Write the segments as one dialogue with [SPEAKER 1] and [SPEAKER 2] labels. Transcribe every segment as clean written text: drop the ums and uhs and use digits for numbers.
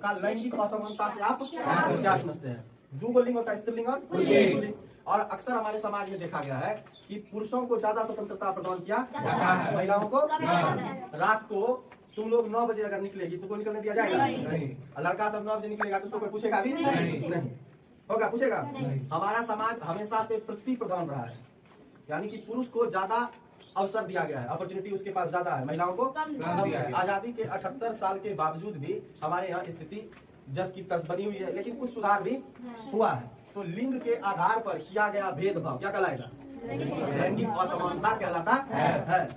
[SPEAKER 1] का लैंगिक असमानता से आप क्या समझते हैं? दो लिंग होता है, स्त्रीलिंग और पुल्लिंग। और अक्सर हमारे समाज में देखा गया है कि पुरुषों को ज्यादा स्वतंत्रता प्रदान किया जाता है, महिलाओं को रात को तुम लोग 9 बजे अगर निकलेगी तुमको निकलने दिया जाएगा? नहीं। और लड़का सब 9 बजे निकलेगा तो उसको कोई पूछेगा भी नहीं होगा, पूछेगा? हमारा समाज हमेशा से प्रति प्रधान रहा है, यानी कि पुरुष को ज्यादा अवसर दिया गया है, अपॉर्चुनिटी उसके पास ज्यादा है, महिलाओं को कम दिया है। आजादी के 78 साल के बावजूद भी हमारे यहाँ स्थिति जस की तस बनी हुई है, लेकिन कुछ सुधार भी हुआ है। तो लिंग के आधार पर किया गया भेदभाव क्या कहलाएगा? लैंगिक असमानता कहलाता है।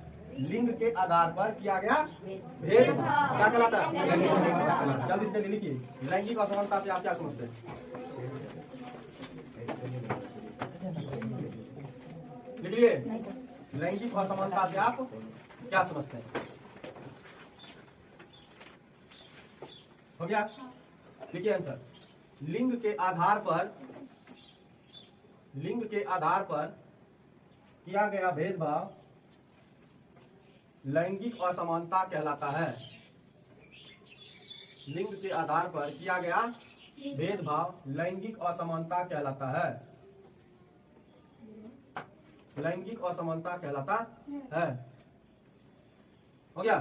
[SPEAKER 1] लिंग के आधार पर किया गया भेदभाव क्या कहलाता है? जल्दी से लिखिए, लैंगिक असमानता से आप क्या समझते हैं? लिखिए, लैंगिक असमानता से आप क्या समझते हैं? हो गया? देखिए आंसर, लिंग के आधार पर किया गया भेदभाव लैंगिक असमानता कहलाता है। लिंग के आधार पर किया गया भेदभाव लैंगिक असमानता कहलाता है। लैंगिक असमानता कहलाता है। हो गया?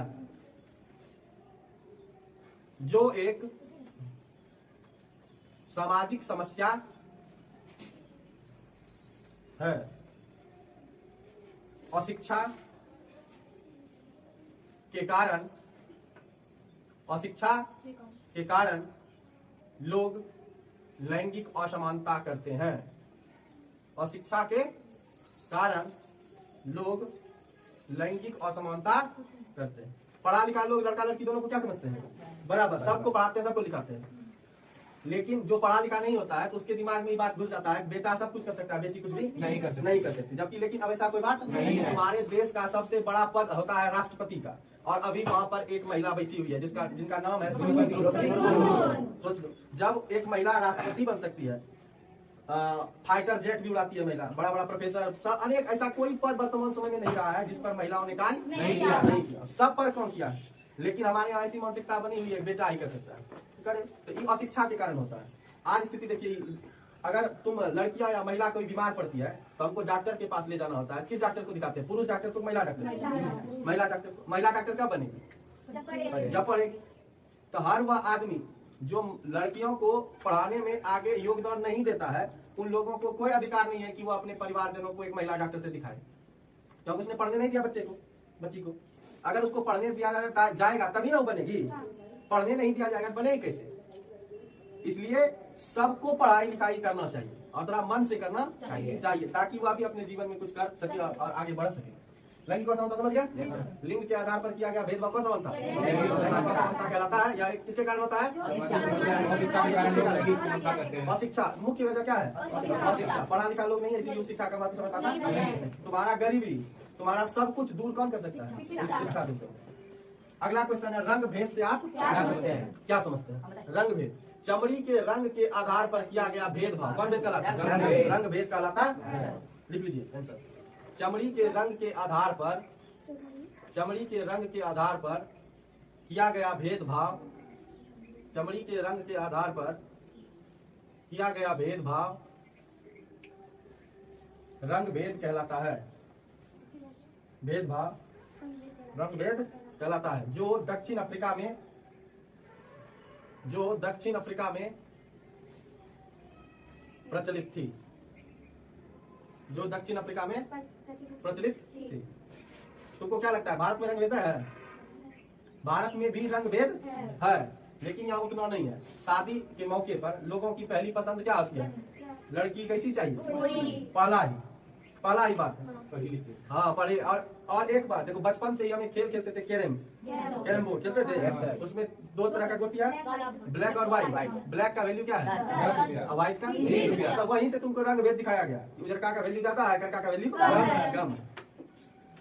[SPEAKER 1] जो एक सामाजिक समस्या है, अशिक्षा के कारण लोग लैंगिक असमानता करते हैं। अशिक्षा के कारण लोग लैंगिक असमानता करते हैं। पढ़ा लिखा लोग लड़का लड़की दोनों को क्या समझते हैं? बराबर, सबको पढ़ाते हैं, सबको लिखाते हैं। लेकिन जो पढ़ा लिखा नहीं होता है तो उसके दिमाग में ये बात घुस जाता है, बेटा सब कुछ कर सकता है, बेटी कुछ भी नहीं कर सकती। जबकि लेकिन अब ऐसा कोई बात नहीं है। हमारे देश का सबसे बड़ा पद होता है राष्ट्रपति का, और अभी वहाँ पर एक महिला बैठी हुई है जिनका नाम है द्रौपदी मुर्मू। सोच लो, जब एक महिला राष्ट्रपति बन सकती है, फाइटर जेट भी उड़ाती है महिला, बड़ा बड़ा प्रोफेसर, अनेक ऐसा कोई पद वर्तमान समय में नहीं रहा है जिस पर महिलाओं ने कार्य नहीं किया। सब पर कौन किया? लेकिन हमारे यहाँ ऐसी मानसिकता बनी हुई है, बेटा ही कर सकता है, करे। तो ये अशिक्षा के कारण होता है। आज स्थिति देखिए, अगर तुम लड़कियां या महिला कोई बीमार पड़ती है तो हमको डॉक्टर के पास ले जाना होता है। किस डॉक्टर को दिखाते हैं? पुरुष डॉक्टर को, महिला डॉक्टर? महिला डॉक्टर कब बनेगी? जब पढ़ेगी। तो हर वह आदमी जो लड़कियों को पढ़ाने में आगे योगदान नहीं देता है, उन लोगों को कोई अधिकार नहीं है कि वो अपने परिवारजनों को एक महिला डॉक्टर से दिखाए, क्योंकि उसने पढ़ने नहीं दिया बच्ची को। अगर उसको पढ़ने दिया जाएगा तभी ना वो बनेगी, पढ़ने नहीं दिया जाएगा तो बनेगी कैसे? इसलिए सबको पढ़ाई लिखाई करना चाहिए और थोड़ा मन से करना चाहिए, ताकि वह भी अपने जीवन में कुछ कर सके और आगे बढ़ सके। लैंगिक असमानता समझ गया? लिंग के आधार पर किया गया भेदभाव कौन सा बनता है? कहलाता है, या किसके कारण होता है? अशिक्षा। मुख्य वजह क्या है? अशिक्षा। पढ़ा लिखा लोग नहीं है, इसलिए शिक्षा का बात समझ पाता है। तुम्हारा गरीबी, तुम्हारा सब कुछ दूर कौन कर सकता है? शिक्षा दूर। अगला क्वेश्चन है, रंग भेद से आप क्या समझते हैं? रंग भेद, चमड़ी के रंग के आधार पर किया गया भेदभाव कौन भेद कहलाता है? रंग भेद कहलाता है। लिख लीजिए आंसर, चमड़ी के रंग के आधार पर किया गया भेदभाव, चमड़ी के रंग के आधार पर किया गया भेदभाव रंग भेद कहलाता है। भेदभाव रंग भेद कहलाता है। जो दक्षिण अफ्रीका में प्रचलित थी, तुमको क्या लगता है भारत में रंग भेद है? भारत में भी रंग भेद है, लेकिन यहाँ उतना नहीं है। शादी के मौके पर लोगों की पहली पसंद क्या होती है? लड़की कैसी चाहिए? पहला ही बात है। हाँ, पढ़े। और एक बात देखो, बचपन से ही हमें खेल खेलते थे, कैरम बोर्ड खेलते थे। उसमें 2 तरह का गोटियां, ब्लैक और व्हाइट। ब्लैक का वैल्यू क्या है? व्हाइट का। तो वहीं से तुमको रंग भेद दिखाया गया, उजरका का वैल्यू ज्यादा है, करका का वैल्यू कम।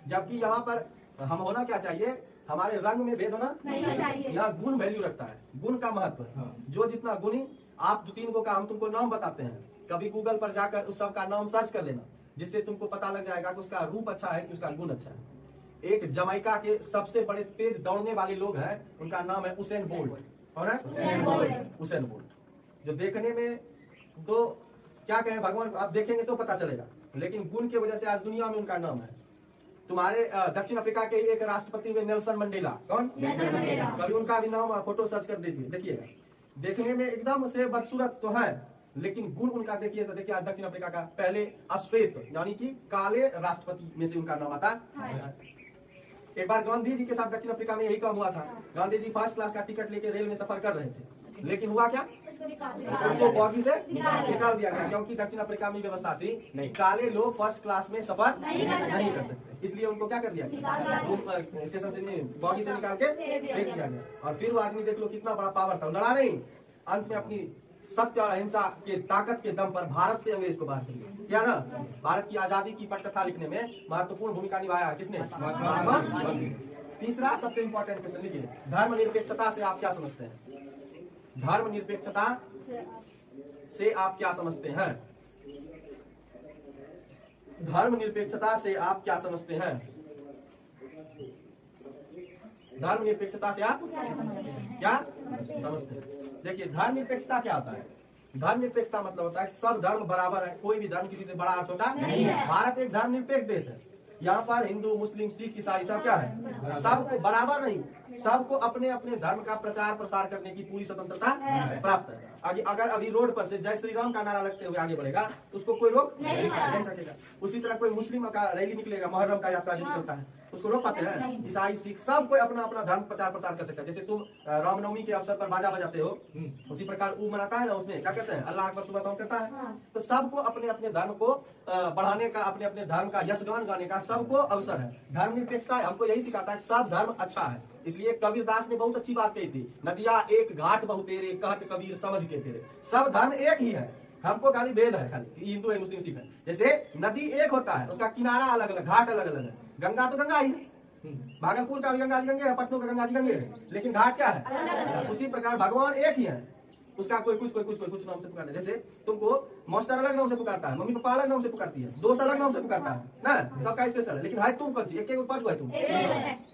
[SPEAKER 1] जबकि यहाँ पर हम होना क्या चाहिए? हमारे रंग में भेद होना नहीं चाहिए। यहाँ गुण वैल्यू रखता है, गुण का महत्व है। जो जितना गुणी, आप 2-3 को का हम तुमको नाम बताते हैं, कभी गूगल पर जाकर उस सब का नाम सर्च कर लेना, जिससे तुमको पता लग जाएगा कि उसका रूप अच्छा है कि उसका गुण अच्छा है। एक जमैका के सबसे बड़े तेज दौड़ने वाले लोग हैं, उनका नाम है उसेन बोल्ट। कौन है? Usain Bolt. जो देखने में तो क्या कहें भगवान, आप देखेंगे तो पता चलेगा, लेकिन गुण की वजह से आज दुनिया में उनका नाम है। तुम्हारे दक्षिण अफ्रीका के एक राष्ट्रपति हुए नेल्सन मंडेला, कौन? कभी उनका भी नाम फोटो सर्च कर दीजिए, देखिएगा। देखने में एकदम से बदसूरत तो है, लेकिन गुण उनका देखिए तो देखिए, आज दक्षिण अफ्रीका का पहले अश्वेत यानी कि काले राष्ट्रपति में से उनका नाम आता है। एक बार गांधी जी के साथ दक्षिण अफ्रीका में यही काम हुआ था। गांधी जी फर्स्ट क्लास का टिकट लेके रेल में सफर कर रहे थे, लेकिन हुआ क्या, उनको बॉगी से निकाल दिया गया, क्योंकि दक्षिण अफ्रीका में व्यवस्था थी नहीं, काले लोग फर्स्ट क्लास में सफर नहीं कर सकते, इसलिए उनको क्या कर दिया गया, स्टेशन से बॉगी से निकाल के फेंक दिया गया। और फिर वो आदमी देख लो कितना बड़ा पावर था, लड़ा नहीं, अंत में अपनी सत्य और अहिंसा के ताकत के दम पर भारत से अंग्रेज को बाहर किया, क्या ना। भारत की आजादी की पटकथा लिखने में महत्वपूर्ण भूमिका निभाया किसने? महात्मा गांधी। तीसरा सबसे इंपॉर्टेंट क्वेश्चन लिखिए, धर्मनिरपेक्षता से आप क्या समझते हैं? धर्मनिरपेक्षता से आप क्या समझते हैं? धर्मनिरपेक्षता से आप क्या समझते हैं? धर्मनिरपेक्षता से आप क्या समझते हैं? देखिए, धर्मनिरपेक्षता क्या होता है? धर्मनिरपेक्षता मतलब होता है सब धर्म बराबर है, कोई भी धर्म किसी से बड़ा और छोटा नहीं है। भारत एक धर्मनिरपेक्ष देश है, यहाँ पर हिंदू, मुस्लिम, सिख, ईसाई सब क्या है, सबको बराबर नहीं, सबको अपने अपने धर्म का प्रचार प्रसार करने की पूरी स्वतंत्रता प्राप्त है। आगे अगर अभी रोड पर से जय श्री राम का नारा लगते हुए आगे बढ़ेगा तो उसको कोई रोक नहीं सकेगा। उसी तरह कोई मुस्लिम का रैली निकलेगा, मुहर्रम का यात्रा जो निकलता है, उसको रोक पाते हैं? ईसाई, सिख सब कोई अपना अपना धर्म प्रचार प्रसार कर सकता है। जैसे तुम रामनवमी के अवसर पर बाजा बजाते हो, उसी प्रकार ऊ मनाता है ना, उसमें क्या कहते हैं, अल्लाह अकबर सुबह शाम करता है। तो सबको अपने अपने धर्म को बढ़ाने का, अपने अपने धर्म का यशगान गाने का सबको अवसर है। धर्मनिरपेक्षता हमको यही सिखाता है, सब धर्म अच्छा है। इसलिए कबीरदास ने बहुत अच्छी बात कही थी, नदिया एक घाट बहुतेरे, कहत कबीर समझ के फिरे। सब धर्म एक ही है, हमको खाली भेद है, खाली हिंदू है, मुस्लिम, सिख है। जैसे नदी एक होता है, उसका किनारा अलग अलग, घाट अलग अलग है। गंगा तो गंगा ही है, भागलपुर का भी गंगा जी गंगे है, पटना का गंगा जी गंगे है, लेकिन घाट क्या है? उसी प्रकार भगवान एक ही है, उसका कोई कुछ नाम से पुकारता है। जैसे तुमको मास्टर अलग नाम से पुकारता है, मम्मी पापा अलग नाम से पुकारती है, दोस्त अलग नाम से पुकारता है ना, सबका स्पेशल है, लेकिन है तुम कौन सी? एक पाँच है तुम,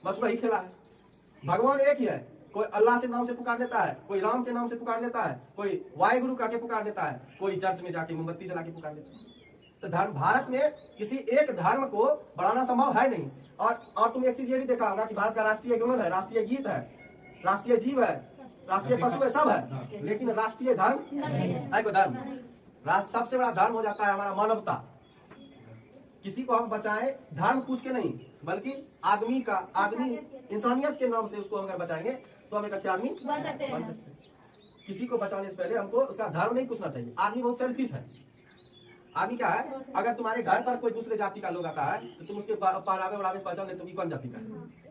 [SPEAKER 1] बस वही खेला है। भगवान एक ही है, कोई अल्लाह से नाम से पुकार देता है, कोई राम के नाम से पुकार देता है, कोई वाहिगुरु का के पुकार देता है, कोई चर्च में जाके मोमबत्ती जला के पुकार देता है। तो धर्म, भारत में किसी एक धर्म को बढ़ाना संभव है नहीं। और तुम एक चीज ये भी देखा होगा कि भारत का राष्ट्रीय गान है, राष्ट्रीय गीत है, राष्ट्रीय जीव है, राष्ट्रीय पशु है, सब है, लेकिन राष्ट्रीय धर्म है कोई धर्म? राष्ट्र सबसे बड़ा धर्म हो जाता है हमारा मानवता। किसी को हम बचाएं धर्म पूछ के नहीं, बल्कि आदमी इंसानियत के नाम से उसको अगर बचाएंगे तो हम एक अच्छे आदमी बन सकते हैं। किसी को बचाने से पहले हमको उसका धर्म नहीं पूछना चाहिए। आदमी बहुत सेल्फिश है। आदमी क्या है, अगर तुम्हारे घर पर कोई दूसरे जाति का लोग आता है तो तुम उसके पहरावे उड़ावे से पहचान लेते हो कि कौन जाति का है,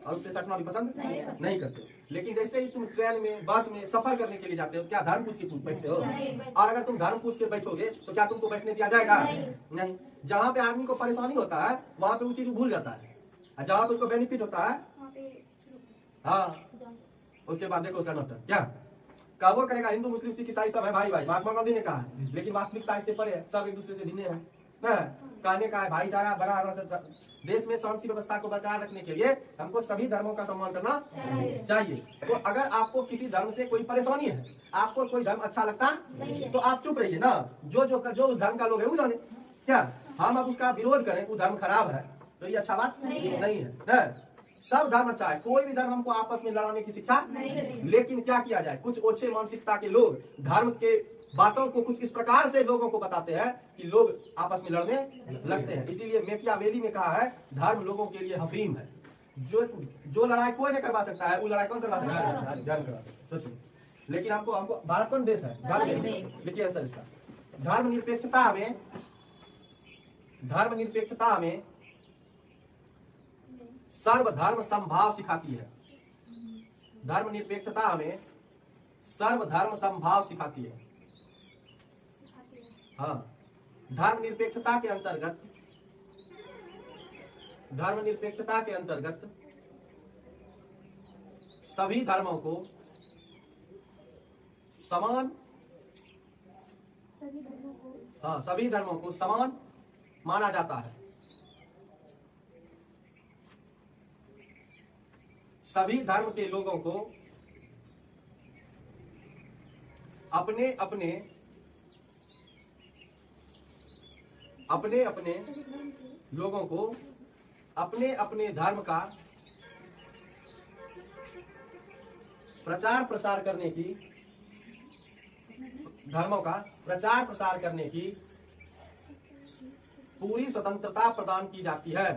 [SPEAKER 1] और उससे सटना भी पसंद नहीं करते। लेकिन जैसे ही तुम ट्रेन में, बस में सफर करने के लिए जाते हो, क्या धर्म पूछ के बैठते हो? और अगर तुम धर्म पूछ के बैठोगे तो क्या तुमको बैठने दिया जाएगा? नहीं। जहाँ पे आदमी को परेशानी होता है वहाँ पे वो चीज भूल जाता है, और जहाँ पे उसको बेनिफिट होता है, हाँ, उसके बाद देखो उसका नोट क्या कहो करेगा। हिंदू, मुस्लिम, सिख, ईसाई सब है भाई भाई, महात्मा गांधी ने कहा है, लेकिन वास्तविकता इससे परे है, सब एक दूसरे से भिन्न है ना। कहने का है भाईचारा बड़ा, देश में शांति व्यवस्था को बरकरार रखने के लिए हमको सभी धर्मों का सम्मान करना चाहिए। तो अगर आपको किसी धर्म से कोई परेशानी है, आपको कोई धर्म अच्छा लगता तो आप चुप रहिए ना, जो उस धर्म का लोग है वो जाने। क्या हम अब उसका विरोध करें, वो धर्म खराब है, तो ये अच्छा बात नहीं है। सब धर्म अच्छा है, कोई भी धर्म हमको आपस में लड़ाने की शिक्षा नहीं। लेकिन क्या किया जाए, कुछ ओछे मानसिकता के लोग धर्म के बातों को कुछ इस प्रकार से लोगों को बताते हैं कि लोग आपस में लड़ने लगते हैं। इसीलिए मैकियावेली ने कहा है, धर्म लोगों के लिए हफीम है। जो लड़ाई कोई नहीं करवा सकता है, वो लड़ाई कौन करवा सकता है? धर्म करवा सकता है। सोचिए, लेकिन हमको भारत कौन देश है? धर्म। देखिए आंसर इसका, धर्मनिरपेक्षता हमें सर्वधर्म समभाव सिखाती है। धर्मनिरपेक्षता हमें सर्वधर्म समभाव सिखाती है। हाँ, धर्मनिरपेक्षता के अंतर्गत सभी धर्मों को समान माना जाता है। सभी धर्म के लोगों को अपने अपने लोगों को अपने अपने धर्म का प्रचार प्रसार करने की धर्मों का प्रचार प्रसार करने की पूरी स्वतंत्रता प्रदान की जाती है।